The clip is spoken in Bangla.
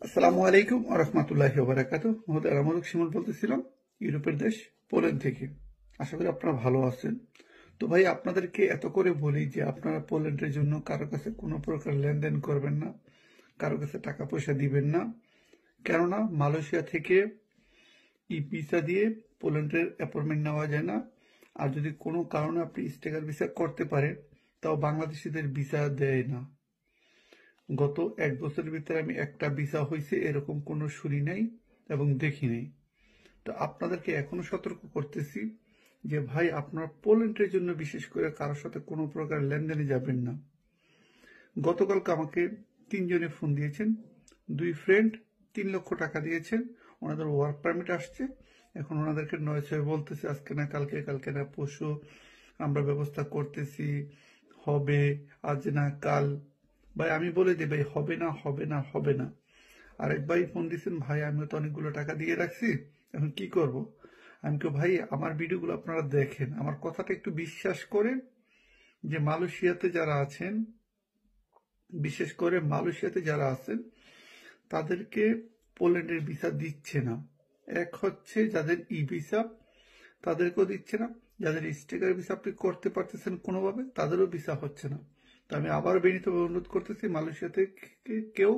আসসালামু আলাইকুম ওয়া রাহমাতুল্লাহি ওয়া বারাকাতুহু। মোহাম্মদ আরামুল শিমুল বলতেছিলাম ইউরোপের দেশ পোল্যান্ড থেকে। আশা করি আপনারা ভালো আছেন। তো ভাই আপনাদেরকে এত করে বলি যে আপনারা পোল্যান্ডের জন্য কারো কাছে কোনো প্রকার লেনদেন করবেন না, কারো কাছে টাকা পয়সা দিবেন না। কেননা মালয়েশিয়া থেকে ই ভিসা দিয়ে পোল্যান্ডের অ্যাপয়েন্টমেন্ট নেওয়া যায় না। আর যদি কোনো কারণে আপনি স্টেকার ভিসা করতে পারেন তাও বাংলাদেশিদের ভিসা দেয় না। গত 1 বছরের ভিতরে আমি একটা ভিসা হয়েছে এরকম কোনো শুনি নাই এবং দেখি নাই। তো আপনাদেরকে এখনো সতর্ক করতেছি যে ভাই আপনারা পোল্যান্ডের জন্য বিশেষ করে কারোর সাথে কোনো প্রকার লেনদেনে যাবেন না। গতকালকে আমাকে 3 জনে ফোন দিয়েছেন, 2 ফ্রেন্ড 3 লক্ষ টাকা দিয়েছেন, ওনাদের ওয়ার্ক পারমিট আসছে। এখন ওনাদেরকে নয় ছয় বলতেছে আজকে না কালকে, কালকে না পরশু আমরা ব্যবস্থা করতেছি, হবে আজ না কাল। ভাই আমি বলে দিই ভাই হবে না হবে না হবে না। আরেক ভাই ফোন দিচ্ছেন, ভাই আমিও তো অনেকগুলো টাকা দিয়ে রাখছি, এখন কি করব। আমি তো ভাই আমার ভিডিওগুলো আপনারা দেখেন, আমার কথাটা একটু বিশ্বাস করেন যে মালয়েশিয়াতে যারা আছেন, বিশেষ করে মালয়েশিয়াতে যারা আছেন তাদেরকে পোল্যান্ডের ভিসা দিচ্ছে না। এক হচ্ছে যাদের ই ভিসা তাদেরকেও দিচ্ছে না, যাদের স্টেকার ভিসা আপনি করতে পারতেছেন কোনোভাবে তাদেরও ভিসা হচ্ছে না। তো আমি আবার বিনীতভাবে অনুরোধ করতেছি মালয়েশিয়াতে কেউ